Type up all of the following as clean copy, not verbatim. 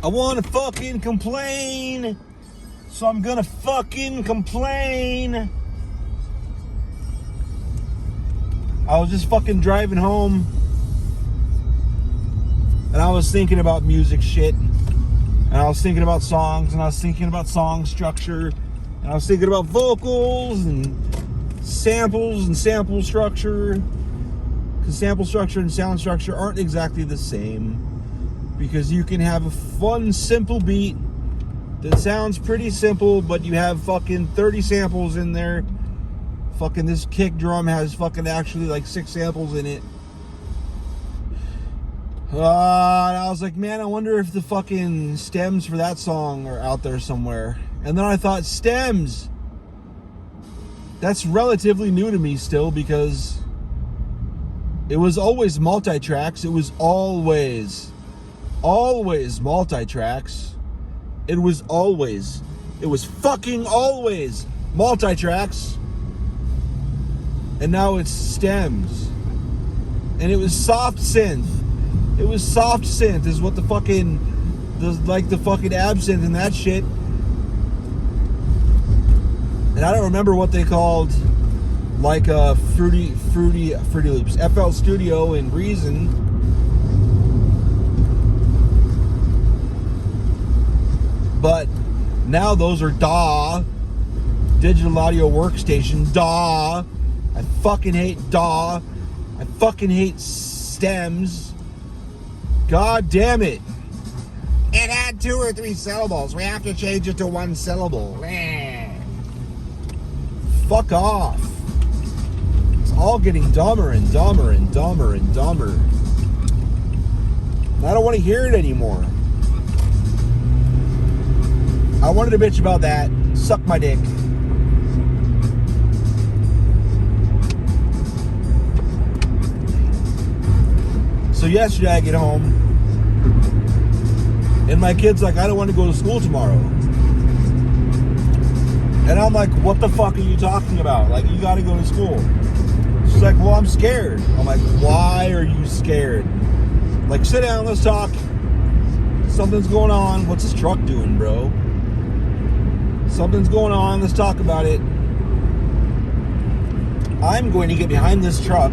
I want to fucking complain, so I'm gonna fucking complain. I was just fucking driving home, and I was thinking about music shit, and I was thinking about songs, and I was thinking about song structure, and I was thinking about vocals and samples and sample structure, because sample structure and sound structure aren't exactly the same. Because you can have a fun, simple beat that sounds pretty simple, but you have fucking 30 samples in there. Fucking this kick drum has fucking actually like 6 samples in it. And I was like, man, I wonder if the fucking stems for that song are out there somewhere. And then I thought, stems? That's relatively new to me still, because it was always multi-tracks. It was always multi-tracks. It was fucking always multi-tracks. And now it's stems. And it was soft synth. It was soft synth is what the fucking absinthe and that shit. And I don't remember what they called like Fruity Loops. FL Studio and Reason. But now those are DAW, Digital Audio Workstation, DAW. I fucking hate DAW. I fucking hate stems. God damn it. It had 2 or 3 syllables. We have to change it to 1 syllable. Fuck off. It's all getting dumber and dumber and dumber and dumber. I don't want to hear it anymore. I wanted to bitch about that. Suck my dick. So yesterday I get home, and my kid's like, I don't want to go to school tomorrow. And I'm like, what the fuck are you talking about? Like, you gotta go to school. She's like, well, I'm scared. I'm like, why are you scared? Like, sit down, let's talk. Something's going on. What's this truck doing, bro? Something's going on. Let's talk about it. I'm going to get behind this truck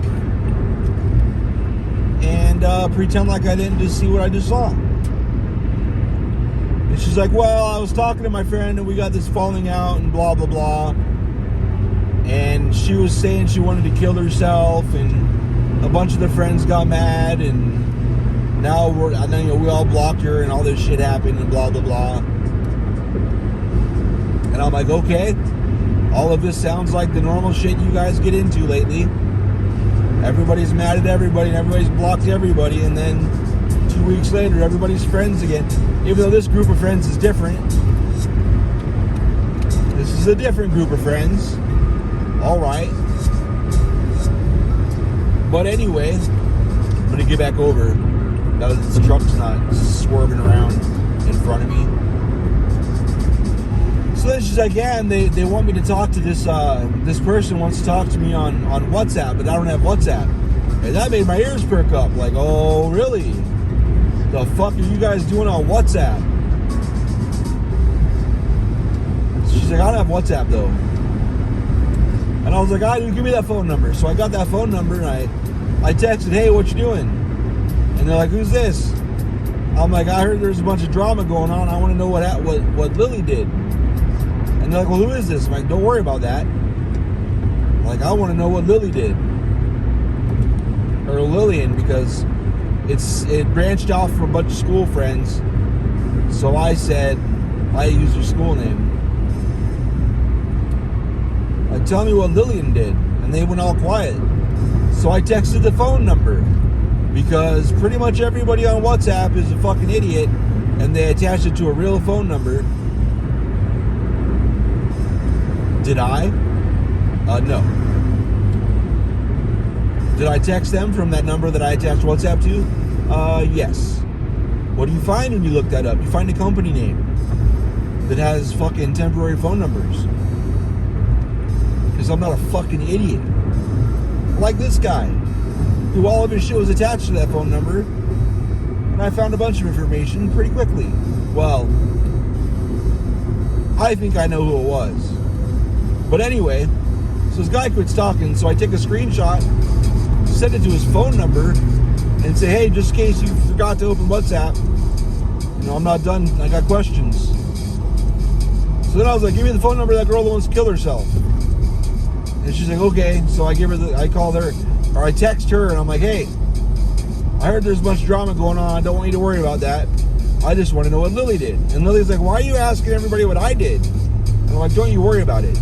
and pretend like I didn't just see what I just saw. And she's like, well, I was talking to my friend and we got this falling out and blah, blah, blah. And she was saying she wanted to kill herself, and a bunch of the friends got mad, and now we all blocked her and all this shit happened and blah, blah, blah. And I'm like, okay, all of this sounds like the normal shit you guys get into lately. Everybody's mad at everybody and everybody's blocked everybody, and then 2 weeks later, everybody's friends again. Even though this group of friends is different. This is a different group of friends. All right. But anyway, I'm going to get back over. Now that this truck's not swerving around in front of me. So then she's like, yeah, and they want me to talk to this person wants to talk to me on WhatsApp, but I don't have WhatsApp. And that made my ears perk up. Like, oh, really? The fuck are you guys doing on WhatsApp? So she's like, I don't have WhatsApp, though. And I was like, you give me that phone number. So I got that phone number, and I texted, hey, what you doing? And they're like, who's this? I'm like, I heard there's a bunch of drama going on. I want to know what Lily did. And they're like, well, who is this? I'm like, don't worry about that. Like, I want to know what Lily did. Or Lillian, because it branched off from a bunch of school friends. So I said, I used her school name. Like, tell me what Lillian did. And they went all quiet. So I texted the phone number. Because pretty much everybody on WhatsApp is a fucking idiot. And they attached it to a real phone number. Did I? No. Did I text them from that number that I attached WhatsApp to? Yes. What do you find when you look that up? You find a company name that has fucking temporary phone numbers. Because I'm not a fucking idiot. Like this guy, who all of his shit was attached to that phone number. And I found a bunch of information pretty quickly. Well, I think I know who it was. But anyway, so this guy quits talking, so I take a screenshot, send it to his phone number, and say, hey, just in case you forgot to open WhatsApp, I'm not done, I got questions. So then I was like, give me the phone number of that girl that wants to kill herself. And she's like, okay. So I called her, or I text her, and I'm like, hey, I heard there's a bunch of drama going on. I don't want you to worry about that. I just want to know what Lily did. And Lily's like, why are you asking everybody what I did? And I'm like, don't you worry about it.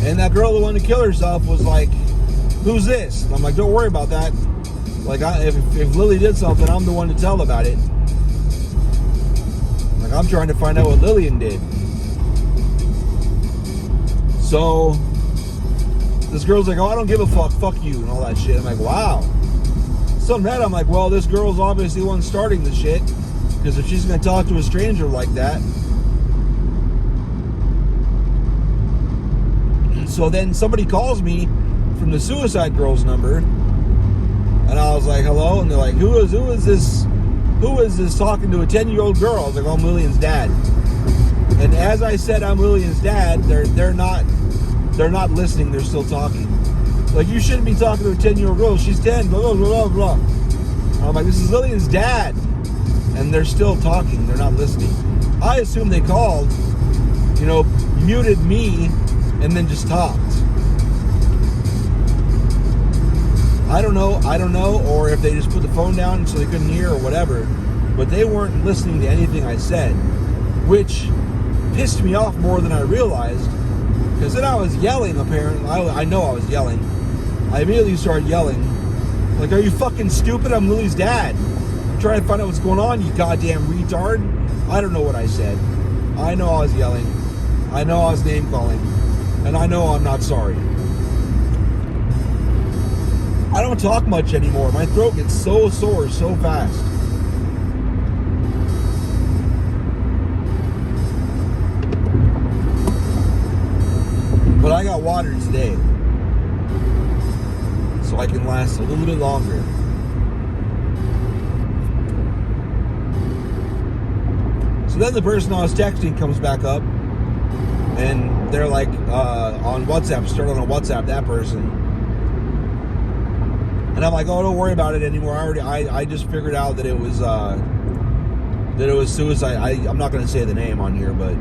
And that girl that wanted to kill herself was like, who's this? And I'm like, don't worry about that. Like, if Lily did something, I'm the one to tell about it. Like, I'm trying to find out what Lillian did. So this girl's like, oh, I don't give a fuck you, and all that shit. I'm like, wow. So I'm mad. I'm like, well, this girl's obviously the one starting the shit, because if she's going to talk to a stranger like that. So then somebody calls me from the Suicide Girls number, and I was like, hello? And they're like, who is this talking to a 10-year-old girl? I was like, oh, I'm Lillian's dad. And as I said, I'm Lillian's dad, they're not listening, they're still talking. Like, you shouldn't be talking to a 10-year-old girl, she's 10, blah, blah, blah, blah. I'm like, this is Lillian's dad. And they're still talking, they're not listening. I assume they called, muted me, and then just talked. I don't know, or if they just put the phone down so they couldn't hear or whatever, but they weren't listening to anything I said, which pissed me off more than I realized, because then I was yelling, apparently. I know I was yelling. I immediately started yelling, like, are you fucking stupid? I'm Lily's dad. I'm trying to find out what's going on, you goddamn retard. I don't know what I said. I know I was yelling. I know I was name calling. And I know I'm not sorry. I don't talk much anymore. My throat gets so sore so fast. But I got water today, so I can last a little bit longer. So then the person I was texting comes back up, and they're like, on WhatsApp, start on a WhatsApp, that person. And I'm like, oh, don't worry about it anymore. I just figured out that it was suicide. I'm not going to say the name on here, but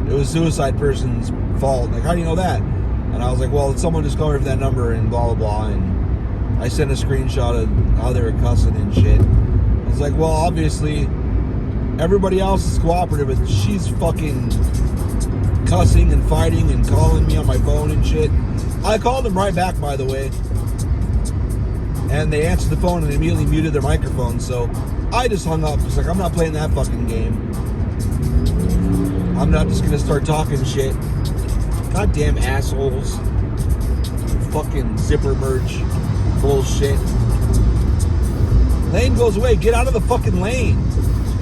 it was suicide person's fault. Like, how do you know that? And I was like, well, someone just called me from that number and blah, blah, blah. And I sent a screenshot of how they were cussing and shit. I was like, well, obviously, everybody else is cooperative, but she's fucking cussing and fighting and calling me on my phone and shit. I called them right back, by the way. And they answered the phone and immediately muted their microphone. So I just hung up. It's like, I'm not playing that fucking game. I'm not just going to start talking shit. Goddamn assholes. Fucking zipper merge bullshit. Lane goes away. Get out of the fucking lane.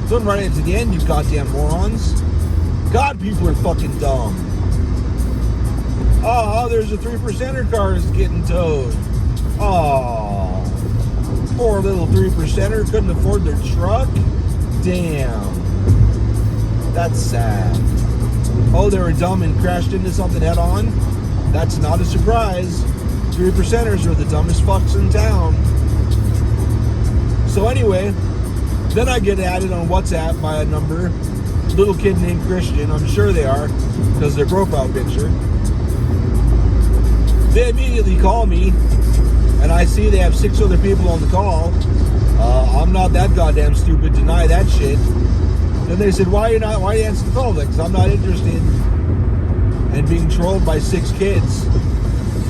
Don't run into the end, you goddamn morons. God, people are fucking dumb. Oh, there's a 3%er car is getting towed. Oh, poor little 3%er couldn't afford their truck. Damn, that's sad. Oh, they were dumb and crashed into something head on. That's not a surprise. 3%ers are the dumbest fucks in town. So anyway, then I get added on WhatsApp by a number, little kid named Christian. I'm sure they are, because their profile picture. They immediately call me, and I see they have 6 other people on the call. I'm not that goddamn stupid to deny that shit. Then they said, why you answer the call? Because I'm not interested in being trolled by 6 kids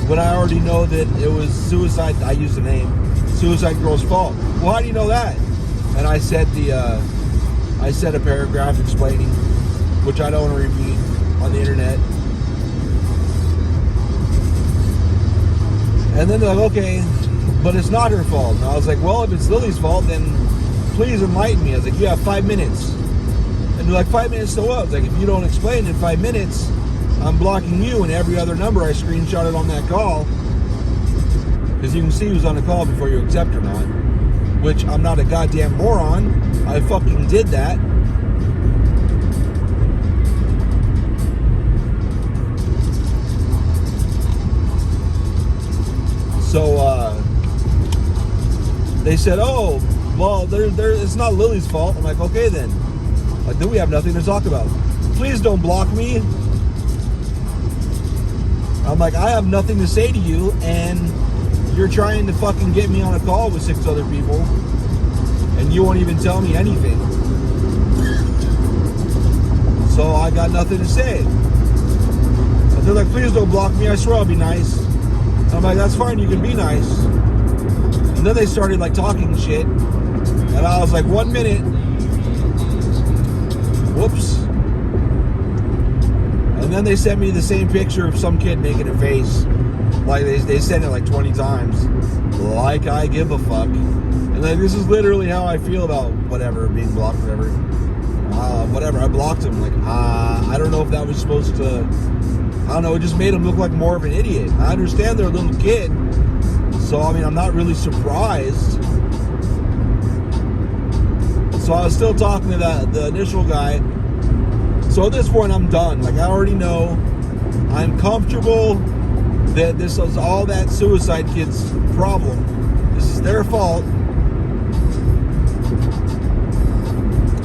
when I already know that it was suicide. I used the name Suicide Girl's fault. Well, how do you know that? And I said a paragraph explaining, which I don't want to repeat on the internet. And then they're like, okay, but it's not her fault. And I was like, well, if it's Lily's fault, then please enlighten me. I was like, you have 5 minutes. And they're like, 5 minutes to what? I was like, if you don't explain in 5 minutes, I'm blocking you and every other number I screenshotted on that call. Because you can see who's on the call before you accept or not. which I'm not a goddamn moron. I fucking did that. So they said, oh, well, it's not Lily's fault. I'm like, okay then. Like, then we have nothing to talk about. Please don't block me. I'm like, I have nothing to say to you, and you're trying to fucking get me on a call with 6 other people, and you won't even tell me anything. So I got nothing to say. But they're like, please don't block me. I swear I'll be nice. I'm like, that's fine. You can be nice. And then they started like talking shit, and I was like, 1 minute. Whoops. And then they sent me the same picture of some kid making a face. Like, they sent it like 20 times. Like I give a fuck. And like, this is literally how I feel about whatever, being blocked, whatever. Whatever, I blocked him. Like, I don't know if that was supposed to... I don't know, it just made him look like more of an idiot. I understand they're a little kid. So, I mean, I'm not really surprised. So I was still talking to the initial guy. So at this point, I'm done. Like, I already know. I'm comfortable that this was all that suicide kid's problem. This is their fault.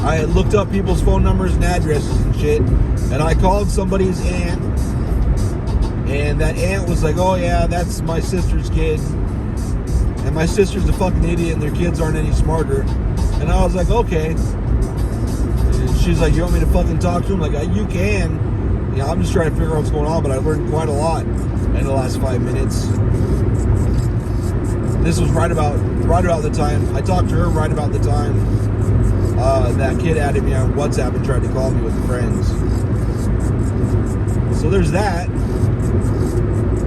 I had looked up people's phone numbers and addresses and shit. And I called somebody's aunt. And that aunt was like, oh yeah, that's my sister's kid. And my sister's a fucking idiot and their kids aren't any smarter. And I was like, okay. And she's like, you want me to fucking talk to him? Like, you can. You know, I'm just trying to figure out what's going on, but I learned quite a lot in the last 5 minutes. This was right about the time. I talked to her right about the time that kid added me on WhatsApp and tried to call me with friends. So there's that.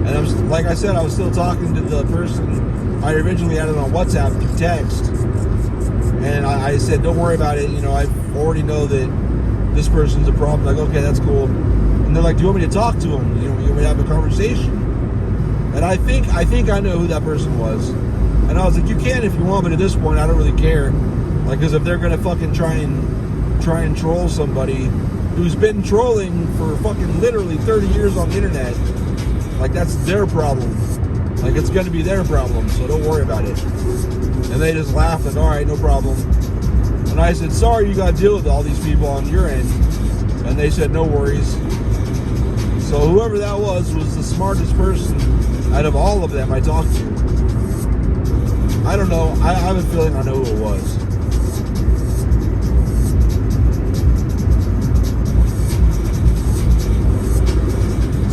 And I was, like I said, I was still talking to the person I originally added on WhatsApp through text. And I said, don't worry about it. You know, I already know that this person's a problem. Like, okay, that's cool. And they're like, do you want me to talk to him? You know, you want me to have a conversation? And I think I know who that person was. And I was like, you can if you want, but at this point, I don't really care. Like, because if they're going to fucking try and troll somebody who's been trolling for fucking literally 30 years on the internet, like, that's their problem. Like, it's going to be their problem, so don't worry about it. And they just laughed and, all right, no problem. And I said, sorry you got to deal with all these people on your end. And they said, no worries. So whoever that was the smartest person out of all of them I talked to. I don't know. I have a feeling I know who it was.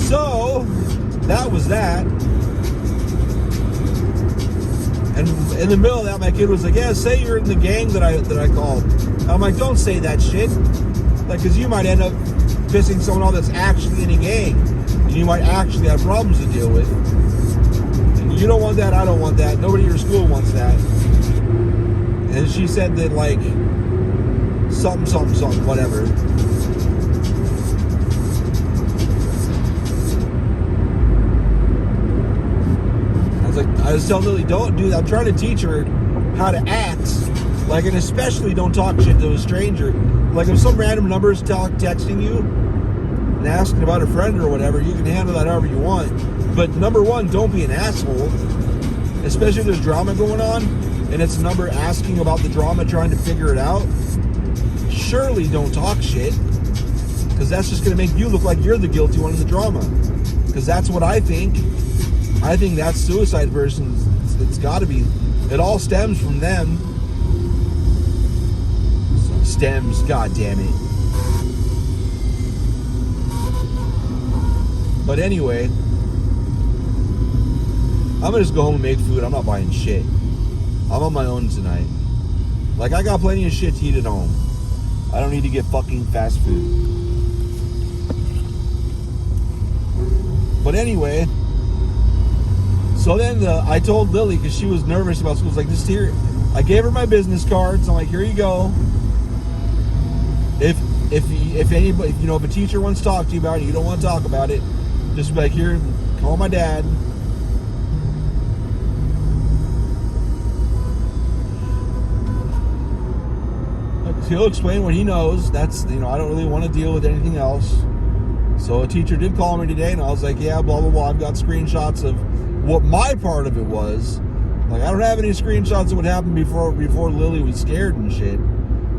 So, that was that. And in the middle of that, my kid was like, yeah, say you're in the gang that I called. I'm like, don't say that shit. Like, because you might end up pissing someone off that's actually in a gang. And you might actually have problems to deal with. And you don't want that, I don't want that. Nobody at your school wants that. And she said that, like, something, whatever. I was telling Lily, don't do that. I'm trying to teach her how to act. Like, and especially don't talk shit to a stranger. Like, if some random number is texting you and asking about a friend or whatever, you can handle that however you want. But number one, don't be an asshole. Especially if there's drama going on and it's a number asking about the drama, trying to figure it out. Surely don't talk shit. Because that's just going to make you look like you're the guilty one in the drama. Because that's what I think. I think that suicide person, it's got to be. It all stems from them. Stems, god damn it. But anyway, I'm gonna just go home and make food. I'm not buying shit. I'm on my own tonight. Like, I got plenty of shit to eat at home. I don't need to get fucking fast food. But anyway, so then I told Lily, because she was nervous about school, I was like, just here. I gave her my business cards. I'm like, here you go. If anybody, you know, if a teacher wants to talk to you about it, you don't want to talk about it, just be like, here, call my dad. he'll explain what he knows. That's, I don't really want to deal with anything else. So a teacher did call me today, and I was like, yeah, blah, blah, blah. I've got screenshots of what my part of it was. Like, I don't have any screenshots of what happened before Lily was scared and shit.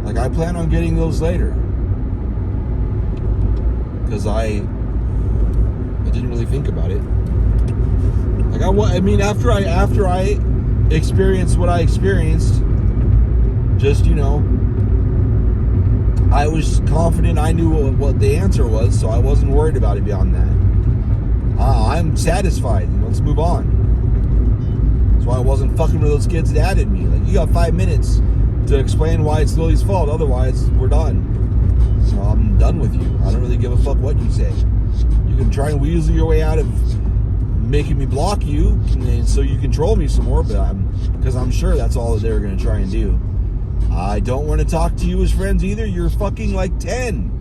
Like, I plan on getting those later. Because I didn't really think about it. Like, after I experienced what I experienced, just, I was confident I knew what the answer was, so I wasn't worried about it beyond that. I'm satisfied. Let's move on. That's why I wasn't fucking with those kids that added me. Like, you got 5 minutes to explain why it's Lily's fault. Otherwise, we're done. So I'm done with you. I don't really give a fuck what you say. You can try and weasel your way out of making me block you, and so you control me some more, because I'm sure that's all that they're going to try and do. I don't want to talk to you as friends either. You're fucking like 10.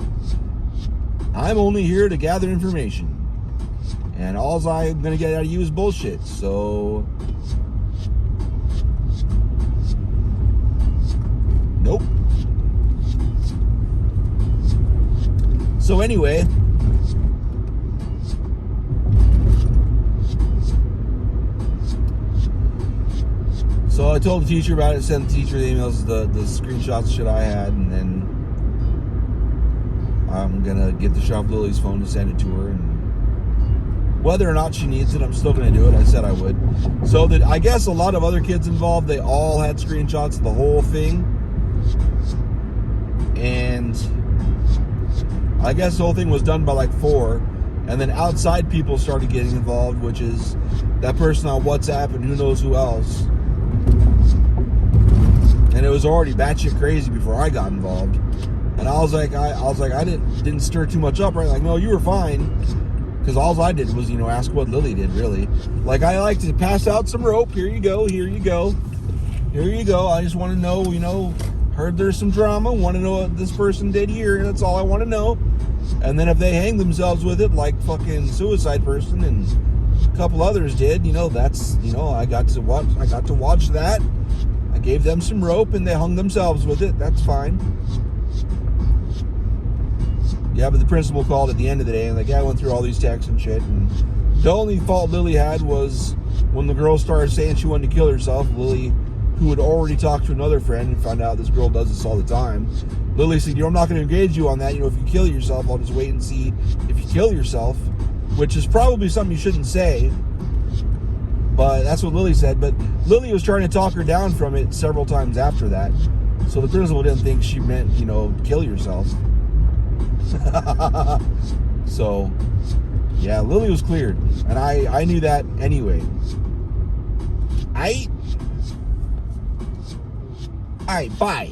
I'm only here to gather information. And all I'm going to get out of you is bullshit. So, nope. So anyway, so I told the teacher about it, sent the teacher the emails, the screenshots shit I had, and then I'm gonna get the shop Lily's phone to send it to her, and whether or not she needs it, I'm still gonna do it. I said I would. So that, I guess a lot of other kids involved, they all had screenshots of the whole thing, and I guess the whole thing was done by like 4, and then outside people started getting involved, which is that person on WhatsApp and who knows who else. And it was already batshit crazy before I got involved. And I was like, I didn't stir too much up, right? Like, no, you were fine. Because all I did was, ask what Lily did, really. Like, I like to pass out some rope. Here you go, here you go. Here you go. I just want to know, heard there's some drama. Want to know what this person did here. That's all I want to know. And then if they hang themselves with it, like fucking Suicide Person and a couple others did, that's, I got to watch that. I gave them some rope and they hung themselves with it. That's fine. Yeah, but the principal called at the end of the day and like, yeah, I went through all these texts and shit. And the only fault Lily had was when the girl started saying she wanted to kill herself. Lily, who had already talked to another friend and found out this girl does this all the time, Lily said, I'm not going to engage you on that. If you kill yourself, I'll just wait and see if you kill yourself, which is probably something you shouldn't say. But that's what Lily said. But Lily was trying to talk her down from it several times after that. So the principal didn't think she meant, kill yourself. So, yeah, Lily was cleared. And I knew that anyway. Alright, bye.